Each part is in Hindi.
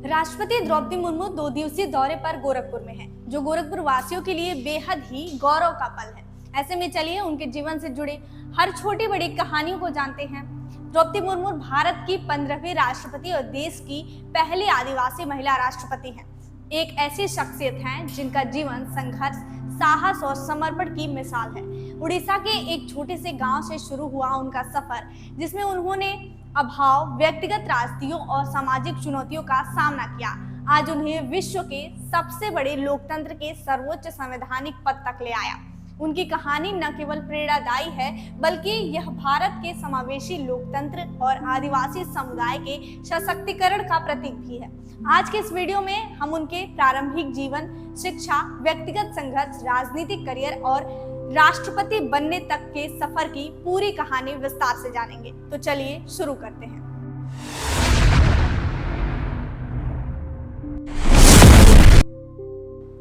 राष्ट्रपति द्रौपदी मुर्मू 2 दिवसीय दौरे पर गोरखपुर में हैं, जो गोरखपुर वासियों के लिए बेहद ही गौरव का पल है। ऐसे में चलिए उनके जीवन से जुड़े हर छोटी बड़ी कहानियों को जानते हैं। द्रौपदी मुर्मू भारत की 15वीं राष्ट्रपति और देश की पहली आदिवासी महिला राष्ट्रपति हैं। एक ऐसी शख्सियत हैं जिनका जीवन संघर्ष, साहस और समर्पण की मिसाल है। उड़ीसा के एक छोटे से गांव से शुरू हुआ उनका सफर, जिसमें उन्होंने अभाव, व्यक्तिगत त्रासदियों और सामाजिक चुनौतियों का सामना किया। आज उन्हें विश्व के सबसे बड़े लोकतंत्र के सर्वोच्च संवैधानिक पद तक ले आया। उनकी कहानी न केवल प्रेरणादायी है, बल्कि यह भारत के समावेशी लोकतंत्र और आदिवासी समुदाय के सशक्तिकरण का प्रतीक भी है। आज के इस वीडियो में हम उनके प्रारंभिक जीवन, शिक्षा, व्यक्तिगत संघर्ष, राजनीतिक करियर और राष्ट्रपति बनने तक के सफर की पूरी कहानी विस्तार से जानेंगे। तो चलिए शुरू करते हैं।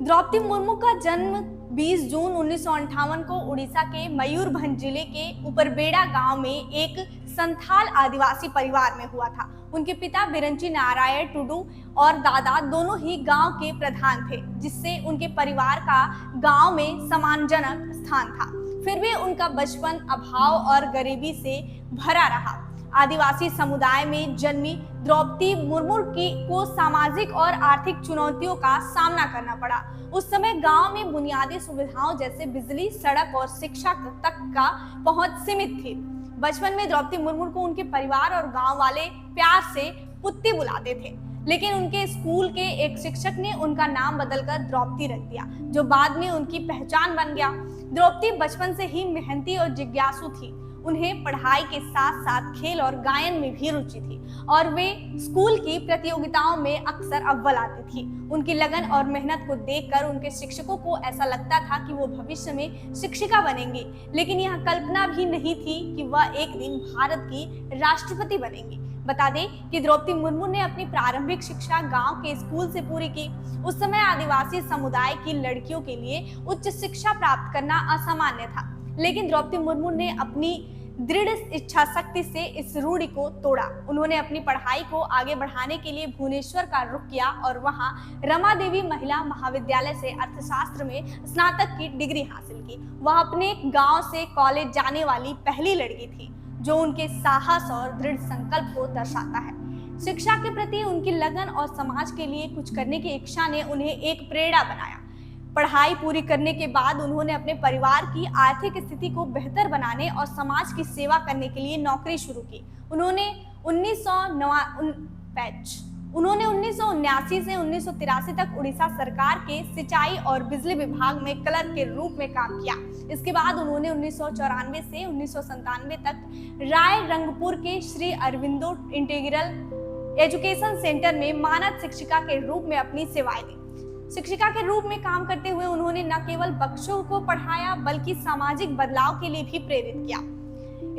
द्रौपदी मुर्मू का जन्म 20 जून 1958 को उड़ीसा के मयूरभंज जिले के उपरबेड़ा गांव में एक संथाल आदिवासी परिवार में हुआ था। उनके पिता बिरंची नारायण टुडू और दादा दोनों ही गांव के प्रधान थे, जिससे उनके परिवार का गांव में सम्मानजनक स्थान था। फिर भी उनका बचपन अभाव और गरीबी से भरा रहा। आदिवासी समुदाय में जन्मी द्रौपदी मुर्मू को सामाजिक और आर्थिक चुनौतियों का सामना करना पड़ा। उस समय गांव में बुनियादी सुविधाओं जैसे बिजली, सड़क और शिक्षा तक का पहुंच सीमित थी। बचपन में द्रौपदी मुर्मू को उनके परिवार और गांव वाले प्यार से पुत्ती बुलाते थे, लेकिन उनके स्कूल के एक शिक्षक ने उनका नाम बदलकर द्रौपदी रख दिया, जो बाद में उनकी पहचान बन गया। द्रौपदी बचपन से ही मेहनती और जिज्ञासु थी। उन्हें पढ़ाई के साथ साथ खेल और गायन में भी रुचि थी और वे स्कूल की प्रतियोगिताओं में अक्सर अव्वल आती थी। उनकी लगन और मेहनत को देखकर उनके शिक्षकों को ऐसा लगता था कि वो भविष्य में शिक्षिका बनेंगी, लेकिन यह कल्पना भी नहीं थी कि वह एक दिन भारत की राष्ट्रपति बनेंगी। बता दें कि द्रौपदी मुर्मू ने अपनी प्रारंभिक शिक्षा गांव के स्कूल से पूरी की। उस समय आदिवासी समुदाय की लड़कियों के लिए उच्च शिक्षा प्राप्त करना असामान्य था, लेकिन द्रौपदी मुर्मू ने अपनी दृढ़ इच्छा शक्ति से इस रूढ़ि को तोड़ा। उन्होंने अपनी पढ़ाई को आगे बढ़ाने के लिए भुवनेश्वर का रुख किया और वहां रमा देवी महिला महाविद्यालय से अर्थशास्त्र में स्नातक की डिग्री हासिल की। वह अपने गांव से कॉलेज जाने वाली पहली लड़की थी, जो उनके साहस और दृढ़ संकल्प को दर्शाता है। शिक्षा के प्रति उनकी लगन और समाज के लिए कुछ करने की इच्छा ने उन्हें एक प्रेरणा बनाया। पढ़ाई पूरी करने के बाद उन्होंने अपने परिवार की आर्थिक स्थिति को बेहतर बनाने और समाज की सेवा करने के लिए नौकरी शुरू की। उन्होंने 1979 से 1983 तक उड़ीसा सरकार के सिंचाई और बिजली विभाग में क्लर्क के रूप में काम किया। इसके बाद उन्होंने 1994 से 1997 तक राय रंगपुर के Shri Aurobindo integral education centre में मानद शिक्षिका के रूप में अपनी सेवाएं दी। शिक्षिका के रूप में काम करते हुए उन्होंने न केवल बच्चों को पढ़ाया, बल्कि सामाजिक बदलाव के लिए भी प्रेरित किया।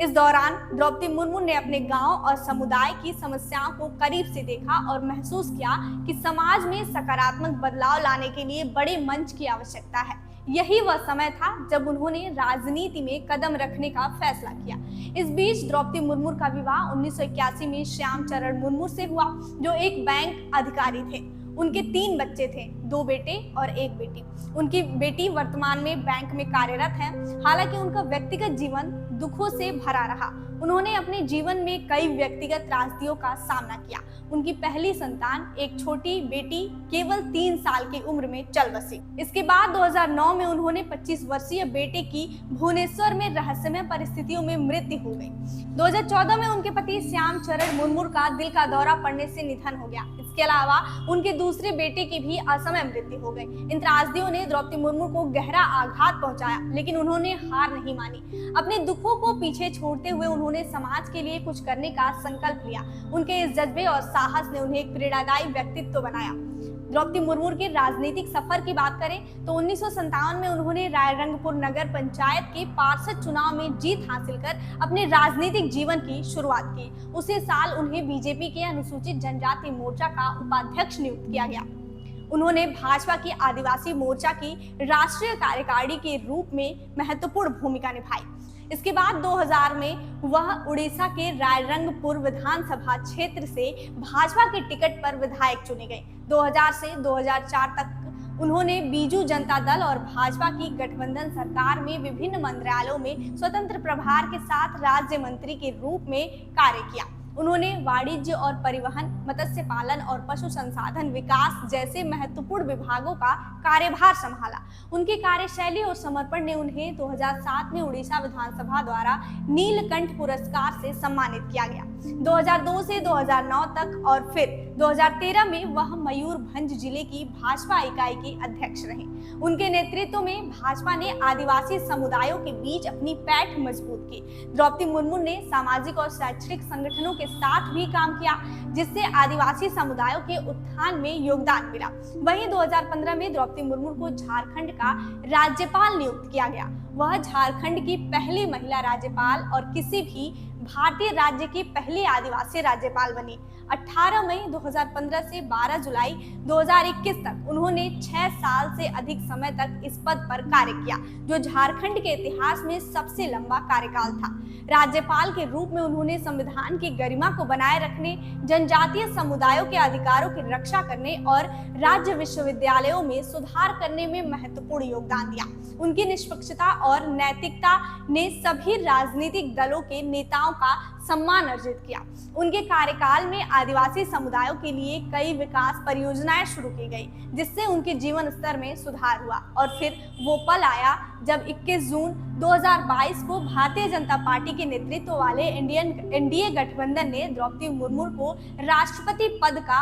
इस दौरान द्रौपदी मुर्मू ने अपने गांव और समुदाय की समस्याओं को करीब से देखा और महसूस किया कि समाज में सकारात्मक बदलाव लाने के लिए बड़े मंच की आवश्यकता है। यही वह समय था जब उन्होंने राजनीति में कदम रखने का फैसला किया। इस बीच द्रौपदी मुर्मू का विवाह 1981 में श्यामचरण मुर्मू से हुआ, जो एक बैंक अधिकारी थे। उनके 3 बच्चे थे, 2 बेटे और 1 बेटी। उनकी बेटी वर्तमान में बैंक में कार्यरत है। हालांकि उनका व्यक्तिगत जीवन दुखों से भरा रहा। उन्होंने अपने जीवन में कई व्यक्तिगत त्रासदियों का सामना किया। उनकी पहली संतान, एक छोटी बेटी, केवल 3 साल की उम्र में चल बसी। इसके बाद 2009 में उन्होंने 25 वर्षीय बेटे की भुवनेश्वर में रहस्यमय परिस्थितियों में मृत्यु हो गई। 2014 में उनके पति श्यामचरण मुर्मू का दिल का दौरा पड़ने से निधन हो गया। इसके अलावा उनके दूसरे बेटे की भी असमय मृत्यु हो गई। इन त्रासदियों ने द्रौपदी मुर्मू को गहरा आघात पहुंचाया, लेकिन उन्होंने हार नहीं मानी। अपने दुखों को पीछे छोड़ते हुए उन्होंने समाज के लिए कुछ करने का संकल्प लिया। उनके इस जज्बे और साहस ने उन्हें एक प्रेरणादायी व्यक्तित्व बनाया। द्रौपदी मुर्मू के राजनीतिक सफर की बात करें तो 1957 में उन्होंने रायरंगपुर नगर पंचायत के पार्षद चुनाव में जीत हासिल कर अपने राजनीतिक जीवन की शुरुआत की। उसी साल उन्हें बीजेपी के अनुसूचित जनजाति मोर्चा का उपाध्यक्ष नियुक्त किया गया। उन्होंने भाजपा की आदिवासी मोर्चा की राष्ट्रीय कार्यकारिणी के रूप में महत्वपूर्ण भूमिका निभाई। इसके बाद 2000 में वह उड़ीसा के रायरंगपुर विधानसभा क्षेत्र से भाजपा के टिकट पर विधायक चुने गए। 2000 से 2004 तक उन्होंने बीजू जनता दल और भाजपा की गठबंधन सरकार में विभिन्न मंत्रालयों में स्वतंत्र प्रभार के साथ राज्य मंत्री के रूप में कार्य किया। उन्होंने वाणिज्य और परिवहन, मत्स्य पालन और पशु संसाधन विकास जैसे महत्वपूर्ण विभागों का कार्यभार संभाला। उनकी कार्यशैली और समर्पण ने उन्हें 2007 में उड़ीसा विधानसभा द्वारा नीलकंठ पुरस्कार से सम्मानित किया गया। 2002 से 2009 तक और फिर 2013 में वह मयूरभंज जिले की भाजपा इकाई के अध्यक्ष रहे। उनके नेतृत्व में भाजपा ने आदिवासी समुदायों के बीच अपनी पैठ मजबूत की। द्रौपदी मुर्मू ने सामाजिक और शैक्षणिक संगठनों के साथ भी काम किया, जिससे आदिवासी समुदायों के उत्थान में योगदान मिला। वहीं 2015 में द्रौपदी मुर्मू को झारखंड का राज्यपाल नियुक्त किया गया। वह झारखंड की पहली महिला राज्यपाल और किसी भी भारतीय राज्य की पहली आदिवासी राज्यपाल बनी। 18 मई 2015 से 12 जुलाई 2021 तक उन्होंने 6 साल से अधिक समय तक इस पद पर कार्य किया, जो झारखंड के इतिहास में सबसे लंबा कार्यकाल था। राज्यपाल के रूप में उन्होंने संविधान की गरिमा को बनाए रखने, जनजातीय समुदायों के अधिकारों की रक्षा करने और राज्य विश्वविद्यालयों में सुधार करने में महत्वपूर्ण योगदान दिया। उनकी निष्पक्षता और नैतिकता ने सभी राजनीतिक दलों के नेताओं का सम्मान अर्जित किया। उनके कार्यकाल में आदिवासी समुदायों के लिए कई विकास परियोजनाएं शुरू की गई, जिससे उनके जीवन स्तर में सुधार हुआ। और फिर वो पल आया जब 21 जून 2022 को भारतीय जनता पार्टी के नेतृत्व वाले एनडीए गठबंधन ने द्रौपदी मुर्मू को राष्ट्रपति पद का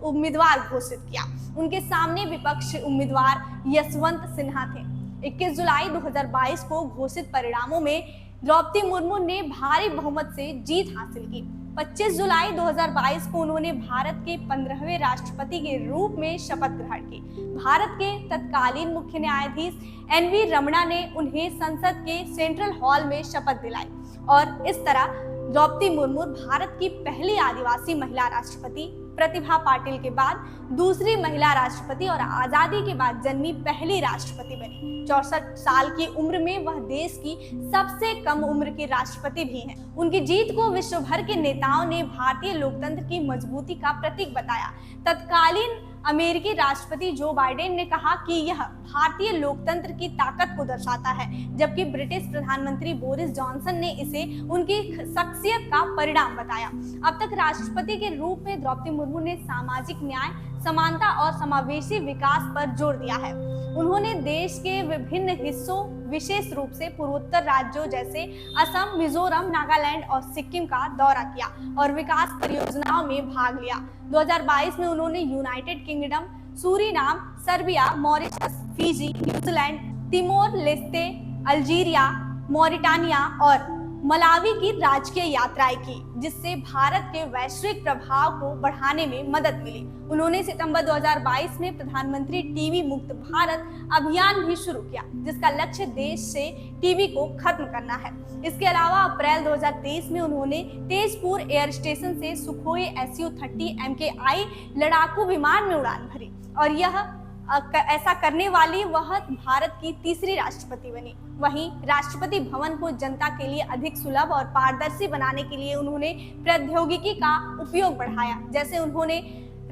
उम्मीदवार घोषित किया। उनके सामने विपक्ष उम्मीदवार यशवंत सिन्हा थे। 21 जुलाई 2022 को घोषित परिणामों में द्रौपदी मुर्मू ने भारी बहुमत से जीत हासिल की। 25 जुलाई 2022 को उन्होंने भारत के 15वें राष्ट्रपति के रूप में शपथ ग्रहण की। भारत के तत्कालीन मुख्य न्यायाधीश एनवी रमणा ने उन्हें संसद के सेंट्रल हॉल में शपथ दिलाई और इस तरह द्रौपदी मुर्मू भारत की पहली आदिवासी महिला राष्ट्रपति, प्रतिभा पाटिल के बाद दूसरी महिला राष्ट्रपति और आजादी के बाद जन्मी पहली राष्ट्रपति बनी। 64 साल की उम्र में वह देश की सबसे कम उम्र की राष्ट्रपति भी हैं। उनकी जीत को विश्व भर के नेताओं ने भारतीय लोकतंत्र की मजबूती का प्रतीक बताया। तत्कालीन अमेरिकी राष्ट्रपति जो बाइडेन ने कहा कि यह भारतीय लोकतंत्र की ताकत को दर्शाता है, जबकि ब्रिटिश प्रधानमंत्री बोरिस जॉनसन ने इसे उनकी शख्सियत का परिणाम बताया। अब तक राष्ट्रपति के रूप में द्रौपदी मुर्मू ने सामाजिक न्याय, समानता और समावेशी विकास पर जोर दिया है। उन्होंने देश के विभिन्न हिस्सों, विशेष रूप से पूर्वोत्तर राज्यों जैसे असम, मिजोरम, नागालैंड और सिक्किम का दौरा किया और विकास परियोजनाओं में भाग लिया। 2022 में उन्होंने United kingdom, Suriname, Serbia, Mauritius, Fiji, New Zealand, Timor Leste, Algeria, Mauritania और मलावी की राजकीय यात्राएं की, जिससे भारत के वैश्विक प्रभाव को बढ़ाने में मदद मिली। उन्होंने सितंबर 2022 में प्रधानमंत्री टीबी मुक्त भारत अभियान भी शुरू किया, जिसका लक्ष्य देश से टीबी को खत्म करना है। इसके अलावा अप्रैल 2023 में उन्होंने तेजपुर एयर स्टेशन से सुखोई Su-30 MKI लड़ाकू विमान में उड़ान भरी और ऐसा करने वाली वह भारत की तीसरी राष्ट्रपति बनी। वहीं राष्ट्रपति भवन को जनता के लिए अधिक सुलभ और पारदर्शी बनाने के लिए उन्होंने प्रौद्योगिकी का उपयोग बढ़ाया। जैसे उन्होंने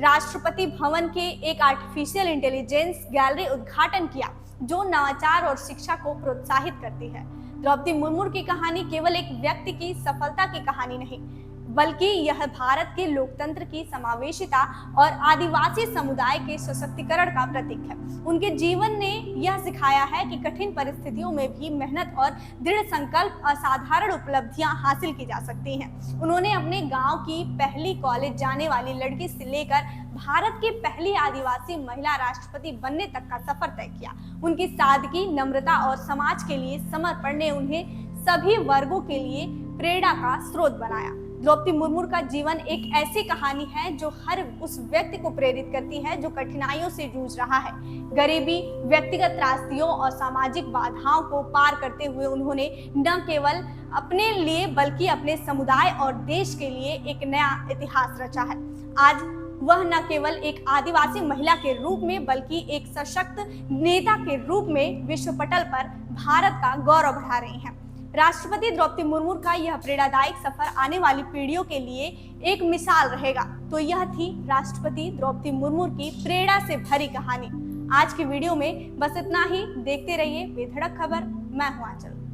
राष्ट्रपति भवन के एक आर्टिफिशियल इंटेलिजेंस गैलरी उद्घाटन किया, जो नवाचार और शिक्षा को प्रोत्साहित करती है। द्रौपदी मुर्मू की कहानी केवल एक व्यक्ति की सफलता की कहानी नहीं, बल्कि यह भारत के लोकतंत्र की समावेशिता और आदिवासी समुदाय के सशक्तिकरण का प्रतीक है। उनके जीवन ने यह सिखाया है कि कठिन परिस्थितियों में भी मेहनत और दृढ़ संकल्प असाधारण उपलब्धियां हासिल की जा सकती हैं। उन्होंने अपने गांव की पहली कॉलेज जाने वाली लड़की से लेकर भारत की पहली आदिवासी महिला राष्ट्रपति बनने तक का सफर तय किया। उनकी सादगी, नम्रता और समाज के लिए समर्पण ने उन्हें सभी वर्गों के लिए प्रेरणा का स्रोत बनाया। द्रौपदी मुर्मू का जीवन एक ऐसी कहानी है जो हर उस व्यक्ति को प्रेरित करती है जो कठिनाइयों से जूझ रहा है। गरीबी, व्यक्तिगत त्रासदियों और सामाजिक बाधाओं को पार करते हुए उन्होंने न केवल अपने लिए बल्कि अपने समुदाय और देश के लिए एक नया इतिहास रचा है। आज वह न केवल एक आदिवासी महिला के रूप में बल्कि एक सशक्त नेता के रूप में विश्व पटल पर भारत का गौरव बढ़ा रही हैं। राष्ट्रपति द्रौपदी मुर्मू का यह प्रेरणादायक सफर आने वाली पीढ़ियों के लिए एक मिसाल रहेगा। तो यह थी राष्ट्रपति द्रौपदी मुर्मू की प्रेरणा से भरी कहानी। आज की वीडियो में बस इतना ही। देखते रहिए बेधड़क खबर। मैं हूं आंचल।